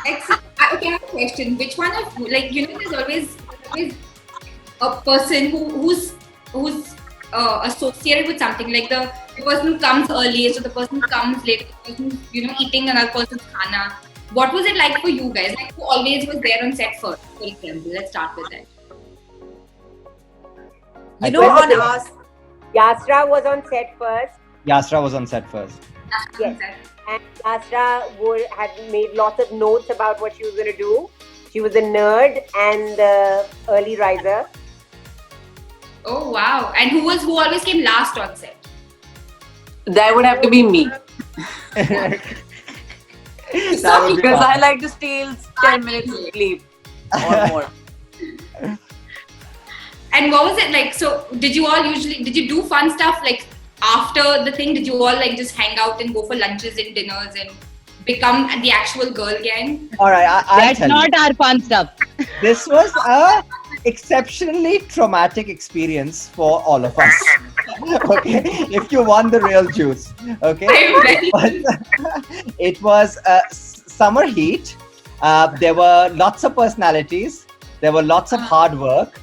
Okay, I have a question. Which one of like there's always a person who's associated with something like the person who comes early, so the person who comes late, the person who's eating another person's khana. What was it like for you guys? Like who always was there on set first? For example, let's start with that. On us, Yasra was on set first. Yasra was on set first. Yes. And Yasra had made lots of notes about what she was going to do. She was a nerd and early riser. Oh wow! And who always came last on set? That would have to be me. Because I like to steal 10 minutes of sleep or more. And what was it like? So did you do fun stuff like after the thing? Did you all like just hang out and go for lunches and dinners and become the actual girl gang? All right, that's not our fun stuff. This was a exceptionally traumatic experience for all of us. Okay, if you want the real juice. Okay, it was summer heat. There were lots of personalities. There were lots of hard work.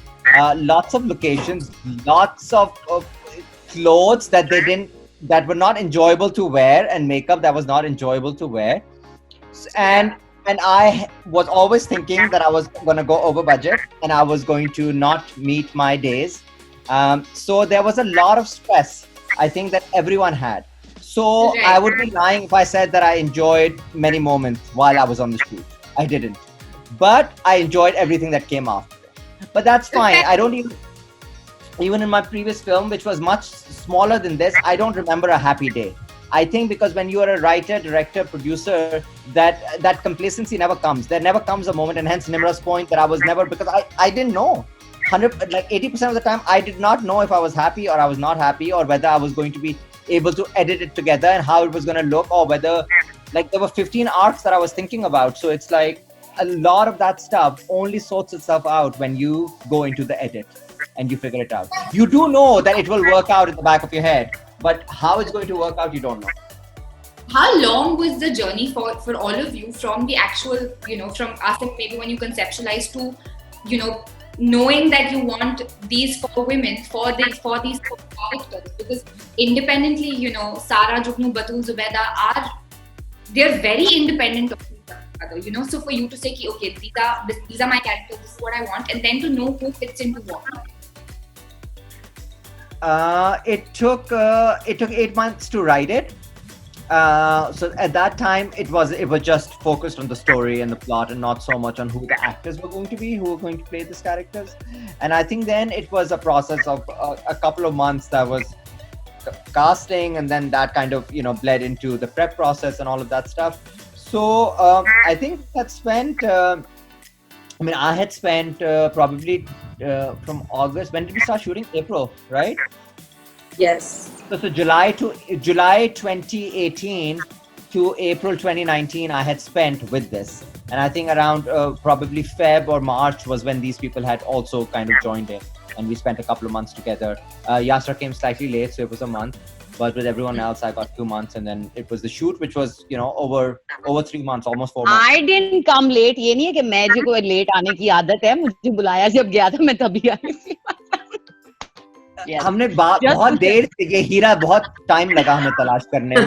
Lots of locations. Lots of clothes that were not enjoyable to wear, and makeup that was not enjoyable to wear. And I was always thinking that I was going to go over budget and I was going to not meet my days. So there was a lot of stress, I think, that everyone had. So I would be lying if I said that I enjoyed many moments while I was on the shoot. I didn't. But I enjoyed everything that came after. But that's fine. I don't even in my previous film, which was much smaller than this, I don't remember a happy day. I think because when you are a writer, director, producer, that complacency never comes. There never comes a moment, and hence Nimra's point that I was never, because I didn't know. 80% of the time, I did not know if I was happy or I was not happy, or whether I was going to be able to edit it together and how it was going to look, or whether there were 15 arcs that I was thinking about. So it's like a lot of that stuff only sorts itself out when you go into the edit and you figure it out. You do know that it will work out in the back of your head, but how it's going to work out, you don't know. How long was the journey for all of you from the actual, from Asim, maybe when you conceptualized to, knowing that you want these 4 women for these 4 characters? Because independently, Sara, Jugnu, Batul, Zubaida they're very independent of each other, so for you to say, okay, these are my characters, this is what I want, and then to know who fits into what. It took 8 months to write it. So at that time, it was just focused on the story and the plot, and not so much on who the actors were going to be, who were going to play these characters. And I think then it was a process of a couple of months that was casting, and then that kind of bled into the prep process and all of that stuff. So I think that spent. I had spent probably from August. When did we start shooting? April, right? Yes. So July 2018 to April 2019, I had spent with this. And I think around probably Feb or March was when these people had also kind of joined in. And we spent a couple of months together. Yasra came slightly late, so it was a month. But with everyone else, I got 2 months. And then it was the shoot, which was, over 3 months, almost 4 months. I didn't come late. ये नहीं है कि मैं जो कोई late आने की आदत है. मुझे बुलाया जब गया था मैं तभी आई थी. हमने बहुत देर से, ये हीरा बहुत टाइम लगा हमें तलाश करने में.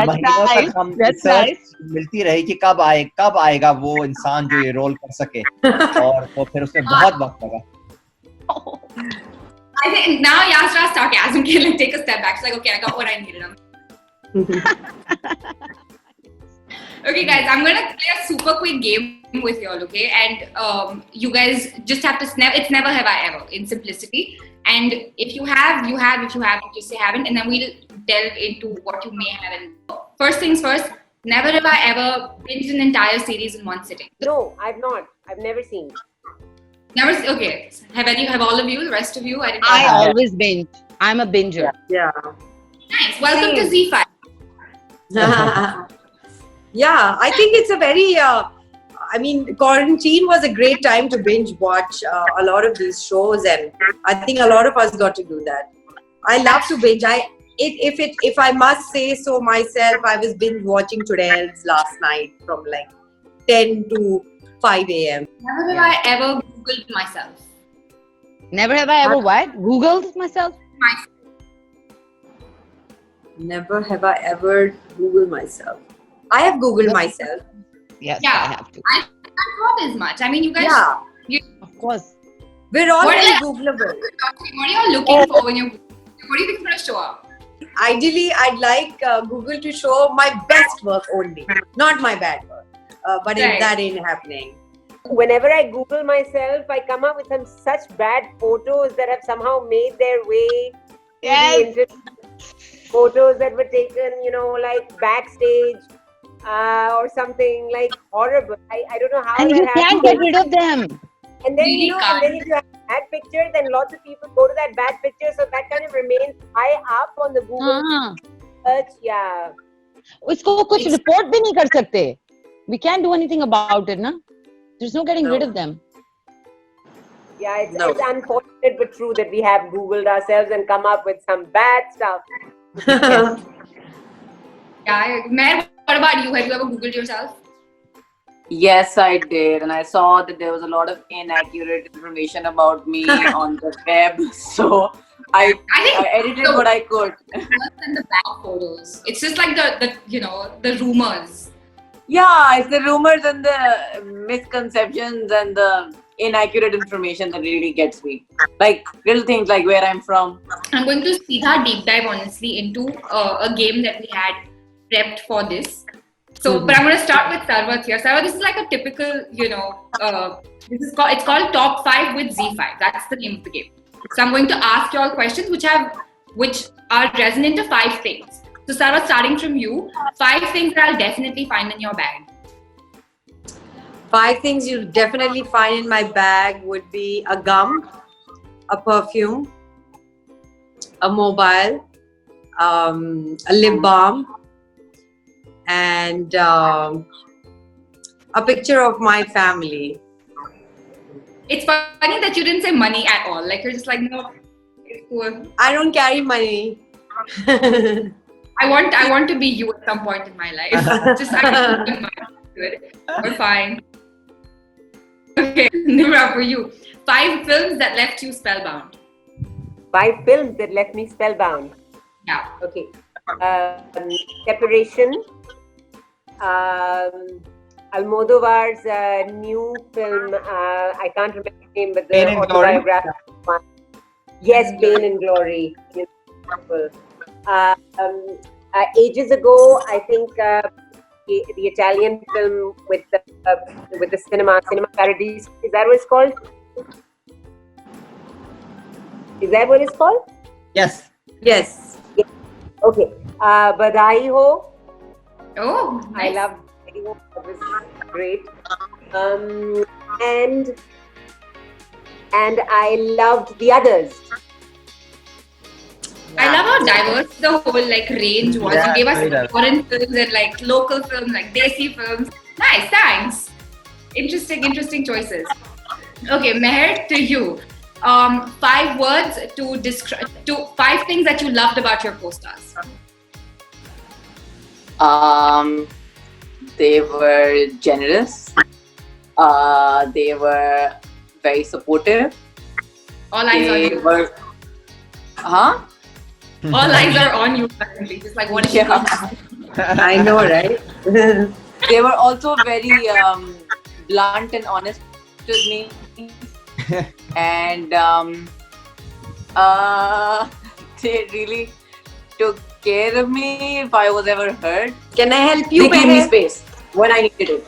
महीनों तक हम रिसर्च मिलती रही कि कब आएगा वो इंसान जो ये रोल कर सके, और तो फिर उसमें बहुत वक्त लगा. I think now Yasra's sarcasm can take a step back. She's like, okay, I got what I needed. Okay, guys, I'm gonna play a super quick game with y'all, okay? And you guys just have to it's never have I ever in simplicity. And if you have, you have. If you haven't, just say haven't. And then we'll delve into what you may have. And first things first, never have I ever binged an entire series in one sitting. No, I've not. I've never seen. Never. Okay. Have all of you? The rest of you? I always binge. I'm a binger. Yeah. Nice. Welcome to ZEE5. Yeah, I think it's a very. Quarantine was a great time to binge watch a lot of these shows, and I think a lot of us got to do that. I love to binge. If I must say so myself, I was binge watching Churails last night from 10 to 5 a.m. Never have I ever Googled myself. Never have I ever what? Googled myself? Never have I ever Googled myself. I have Googled myself. Yes, Yeah. I have to. I thought as much. I mean, you guys. Yeah. Of course. We're all What very are- Googleable. What are you all looking for when you're Googling? What do you think is going to show up? Ideally, I'd like Google to show my best work only, not my bad work. But Right. that ain't happening. Whenever I Google myself, I come up with some such bad photos that have somehow made their way to the internet. Photos that were taken, like backstage or something like horrible. I don't know how And that you can't happened. get rid of them. And then, Really and then if you have a bad picture, then lots of people go to that bad picture. So that kind of remains high up on the Google हाँ. search. Yeah. उसको कुछ report भी नहीं कर सकते. We can't do anything about it, na? There's no getting rid of them. Yeah, it's No. unfortunate but true that we have Googled ourselves and come up with some bad stuff. Yeah. Mehar, what about you? Have you ever Googled yourself? Yes, I did, and I saw that there was a lot of inaccurate information about me on the web. So I think edited so. what I could. And the bad photos. It's just like the rumors. Yeah, it's the rumors and the misconceptions and the inaccurate information that really gets me. Like little things like where I'm from. I'm going to Seedha deep dive honestly into a game that we had prepped for this. So, but I'm going to start with Sarwat here. Sarwat, this is like a typical, it's called Top 5 with ZEE5. That's the name of the game. So I'm going to ask you all questions which are resonant to 5 things. So Sarwat, starting from you, 5 things that I'll definitely find in your bag. 5 things you'll definitely find in my bag would be a gum, a perfume, a mobile, a lip balm, and a picture of my family. It's funny that you didn't say money at all. Like you're just like, no, it's cool. I don't carry money. I want to be you at some point in my life. Just we're fine. Okay, Nimra, for you, 5 films that left you spellbound. 5 films that left me spellbound. Yeah. Okay. Separation. Almodovar's new film. I can't remember the name, but the Pain and Glory. autobiographical one. Yes, Pain and Glory. Ages ago, I think the Italian film with the cinema Paradise. Is that what it's called? Is that what it's called? Yes. Yes. Okay. Badai Ho. Oh, I nice. love Badai Ho. That was great. And I loved The Others. I love how diverse the whole range was. Yeah, You gave us very diverse. foreign films and local films, Desi films. Nice, thanks. Interesting choices. Okay, Mehar, to you. 5 words to describe 5 things that you loved about your co-stars. They were generous. They were very supportive. All eyes on They you. were, huh? All eyes are on you currently. Just like what is she Yeah. doing? I know, right? They were also very blunt and honest with me. And they really took care of me if I was ever hurt. Can I help you? They gave me Mehar? space when I needed it.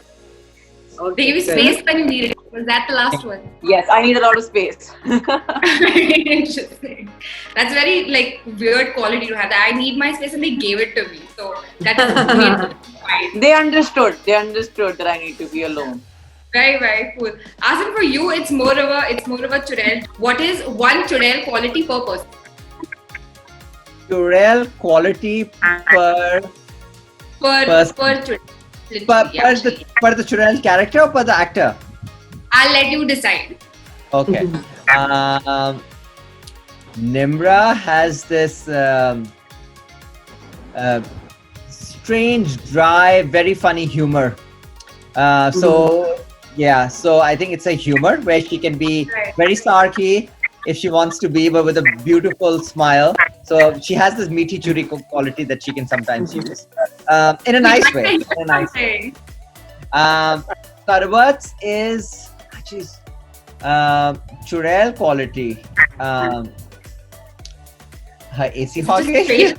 They give you good. space when you needed it. Was that the last one? Yes, I need a lot of space. Interesting. That's very weird quality to have. That I need my space and they gave it to me. So that's fine. They understood that I need to be alone. Very, very cool. Asim, for you, it's more of a Churail. What is one Churail quality per person? Churail quality per Per Churail. Literally, per the Churail character or per the actor? I'll let you decide. Okay. Nimra has this strange, dry, very funny humor. So yeah, so I think it's a humor where she can be very snarky if she wants to be, but with a beautiful smile. So she has this meaty churi quality that she can sometimes use in a nice way. In a nice way. Sarwat's is she's Churail quality. Her AC hockey.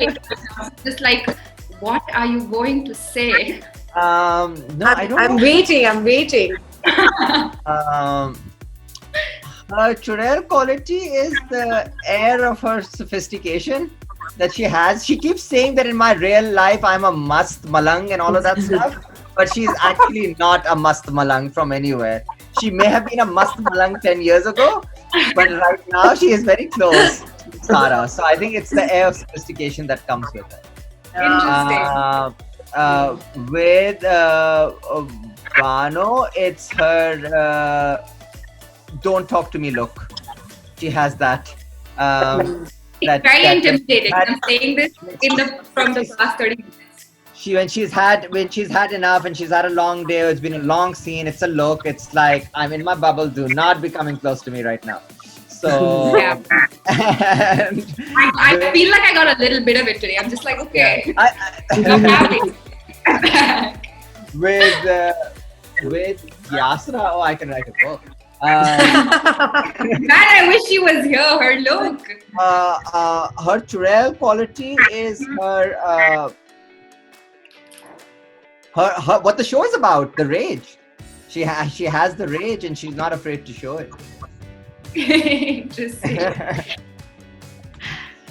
Just like, what are you going to say? No, I don't. I'm waiting. I'm waiting. Her Churail quality is the air of her sophistication that she has. She keeps saying that in my real life I'm a mast malang and all of that stuff, but she's actually not a mast malang from anywhere. She may have been a mast malang 10 years ago, but right now she is very close to Sara. So I think it's the air of sophistication that comes with it. Interesting. With Bano, it's her don't talk to me look. She has that. It's very intimidating. I'm saying this from the past 30 minutes. When she's had enough and she's had a long day, it's been a long scene, it's a look, it's like, I'm in my bubble, do not be coming close to me right now. So yeah. And I feel like I got a little bit of it today. I'm just like, okay. I'm happy. With Yasra, I can write a book. Man, I wish she was here. Her look. Her Churail quality is her what the show is about, the rage. She has the rage and she's not afraid to show it. Interesting.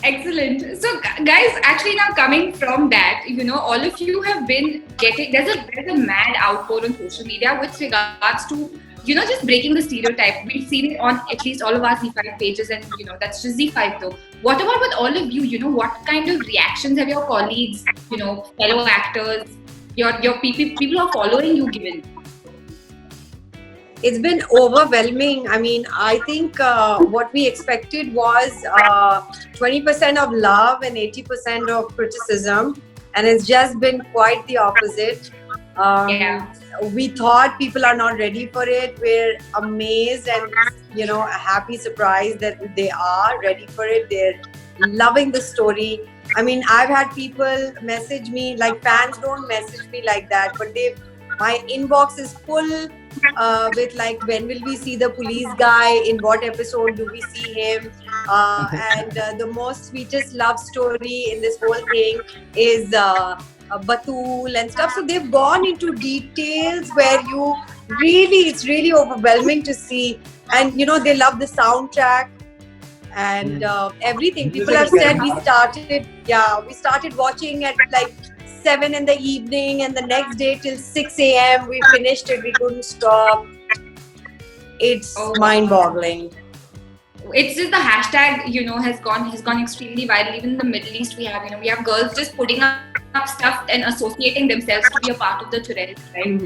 Excellent. So guys, actually now coming from that, all of you have been getting, there's a mad outpour on social media with regards to, just breaking the stereotype. We've seen it on at least all of our ZEE5 pages, and that's just ZEE5 though. What about with all of you? What kind of reactions have your colleagues, fellow actors, your people who are following you given? It's been overwhelming. I mean, I think what we expected was 20% of love and 80% of criticism, and it's just been quite the opposite. We thought people are not ready for it. We're amazed and happy, surprised that they are ready for it. They're loving the story. I mean, I've had people message me, like fans don't message me like that, but my inbox is full with like, when will we see the police guy? In what episode do we see him? And the most sweetest love story in this whole thing is Batul and stuff. So they've gone into details where it's really overwhelming to see. And they love the soundtrack and everything. People have said we started watching at like 7 in the evening, and the next day till 6 a.m. we finished it. We couldn't stop. It's mind-boggling. It's just the hashtag, has gone extremely viral. Even in the Middle East, we have girls just putting up stuff and associating themselves to be a part of the Churails, right?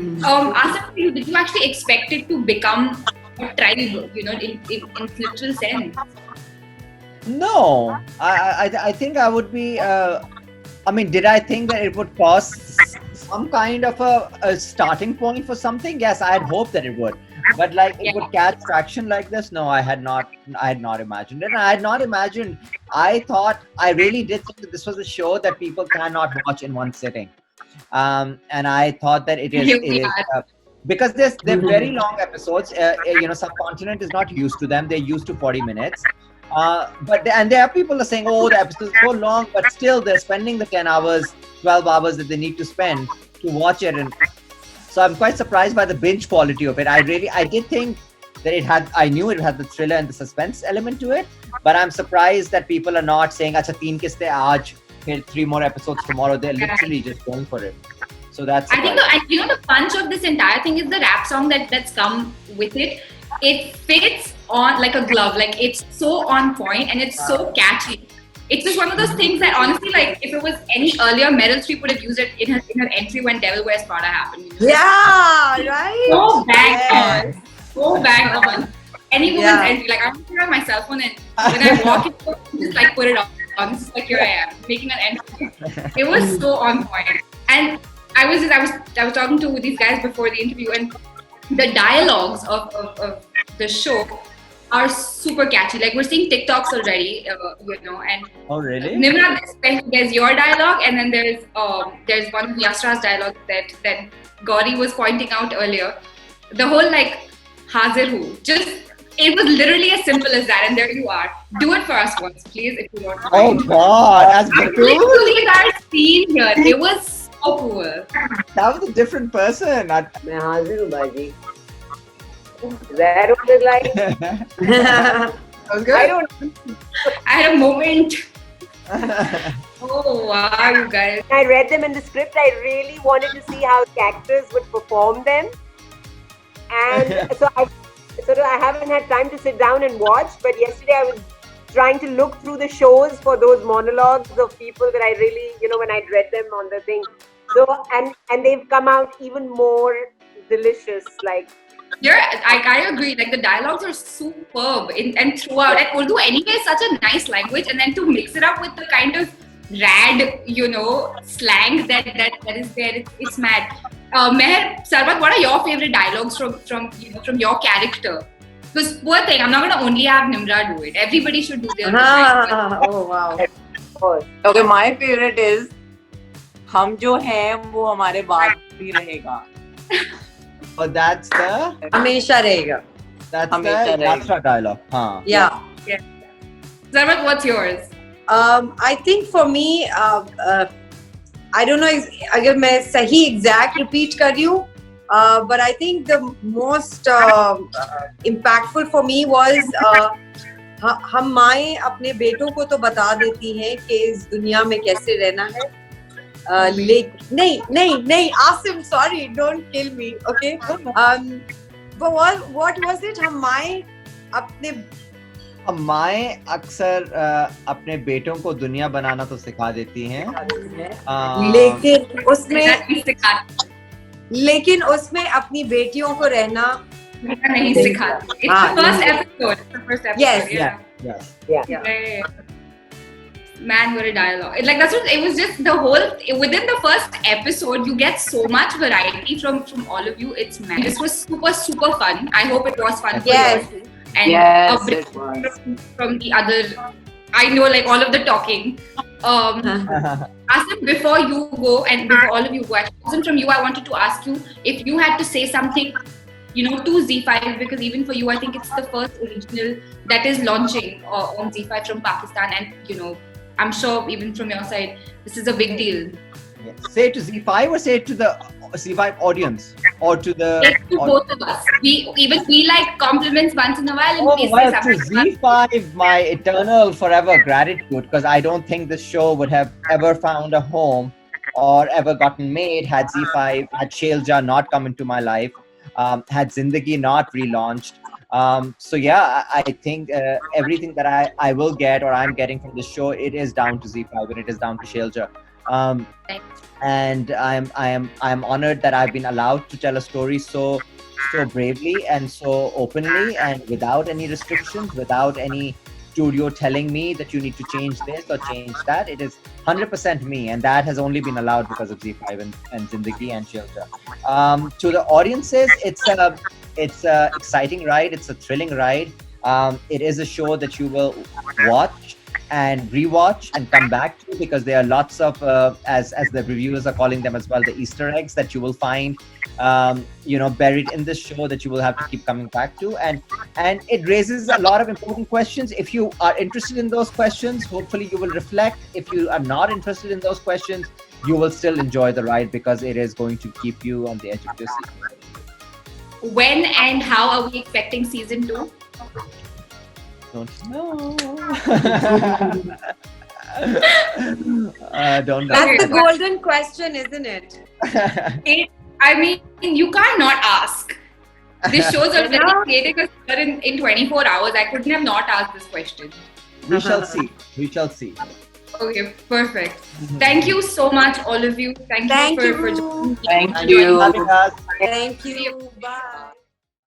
Asim, did you actually expect it to become a tribe, in literal sense? No, I think I would be. Did I think that it would cause some kind of a starting point for something? Yes, I had hoped that it would. But it would catch traction like this? No, I had not imagined it. And I had not imagined. I really did think that this was a show that people cannot watch in one sitting. And I thought that it is because they're very long episodes. Subcontinent is not used to them. They're used to 40 minutes. But there are people who are saying, the episode is so long, but still they're spending the 10 hours, 12 hours that they need to spend to watch it. And so I'm quite surprised by the binge quality of it. I did think that I knew it had the thriller and the suspense element to it, but I'm surprised that people are not saying, "Acha, 3 kiste aaj, 3 more episodes tomorrow." They're literally just going for it. So that's. I think the punch of this entire thing is the rap song that's come with it. It fits on like a glove. Like, it's so on point and it's so catchy. It's just one of those things that honestly, like, if it was any earlier, Meryl Streep would have used it in her entry when Devil Wears Prada happened. Yeah, right. So bang on. So bang on. Any woman's entry, like, I'm putting it on my cell phone and when I walk in, just like put it on. This is like, here I am making an entry. It was so on point. And I was talking to these guys before the interview, and the dialogues of the show are super catchy. Like we're seeing TikToks already, and Oh, really? Nimra, there's your dialogue, and then there's one of Yasra's dialogue that Gauri was pointing out earlier. The whole like Hazir hu, just it was literally as simple as that, and there you are. Do it for us once, please, if you want. Oh God, that's beautiful. Literally that scene here, it was so cool. That was a different person. मैं हाजिर हूँ बाजी. Is that what it's like? That was good. I don't. I had a moment. Oh wow, you guys. I read them in the script. I really wanted to see how the actors would perform them, and so I haven't had time to sit down and watch. But yesterday I was trying to look through the shows for those monologues of people that I really, when I read them on the thing. So and they've come out even more delicious. Like. I agree. Like the dialogues are superb and throughout. And Urdu anyway is such a nice language, and then to mix it up with the kind of rad, slang that is there, it's mad. Mehar, Sarwat, what are your favorite dialogues from your character? Because poor thing, I'm not gonna only have Nimra do it. Everybody should do their own. Oh wow. Okay, my favorite is हम जो हैं वो हमारे बाद भी रहेगा. Oh, that's the हमेशा रहेगा. that's Hamesha the rahega. Yasra dialogue. Huh. Yeah. Sarwat, what's yours? I think for me, I don't know अगर मैं सही exact repeat कर रही हूँ, but I think the most impactful for me was हम माएँ अपने बेटों को तो बता देती हैं कि इस दुनिया में कैसे रहना है. नहीं, Asim, sorry, don't kill me, okay? But what was it? हम माएँ अक्सर अपने बेटों को दुनिया बनाना तो सिखा देती हैं, लेकिन उसमें अपनी बेटियों को रहना नहीं सिखाती. It's the first episode. Yes. Yeah. Man, what a dialogue. It was just the whole, within the first episode, you get so much variety from all of you. It's mad. This was super, super fun. I hope it was fun for you. And Yes, a bit it was. from the other, I know like all of the talking. Asim, before you go and before all of you go, actually, from you, I wanted to ask you if you had to say something, to ZEE5, because even for you, I think it's the first original that is launching on ZEE5 from Pakistan, and I'm sure even from your side, this is a big deal. Yeah. Say it to ZEE5 or say it to the ZEE5 audience or to the. Say it to both of us. We like compliments once in a while, and please say To something. ZEE5, my eternal forever gratitude, because I don't think this show would have ever found a home or ever gotten made had ZEE5, had Shailja not come into my life, had Zindagi not relaunched. So yeah, I think everything that I will get or I'm getting from this show, it is down to ZEE5 and it is down to Shailja. And I'm honored that I've been allowed to tell a story so bravely and so openly and without any restrictions, without any studio telling me that you need to change this or change that. It is 100% me, and that has only been allowed because of ZEE5 and Zindagi and Shailja. To the audiences, it's a exciting ride. It's a thrilling ride. It is a show that you will watch and rewatch and come back to, because there are lots of as the reviewers are calling them as well, the Easter eggs that you will find buried in this show that you will have to keep coming back to, and it raises a lot of important questions. If you are interested in those questions, hopefully you will reflect. If you are not interested in those questions, you will still enjoy the ride, because it is going to keep you on the edge of your seat. When and how are we expecting season 2? Don't know. Don't know. That's the golden question, isn't it? You can't not ask. This show's already created in 24 hours. I couldn't have not asked this question. We shall see. We shall see. Okay, perfect. Thank you so much, all of you. Thank you for joining. Thank you. Having us. Thank you. Bye.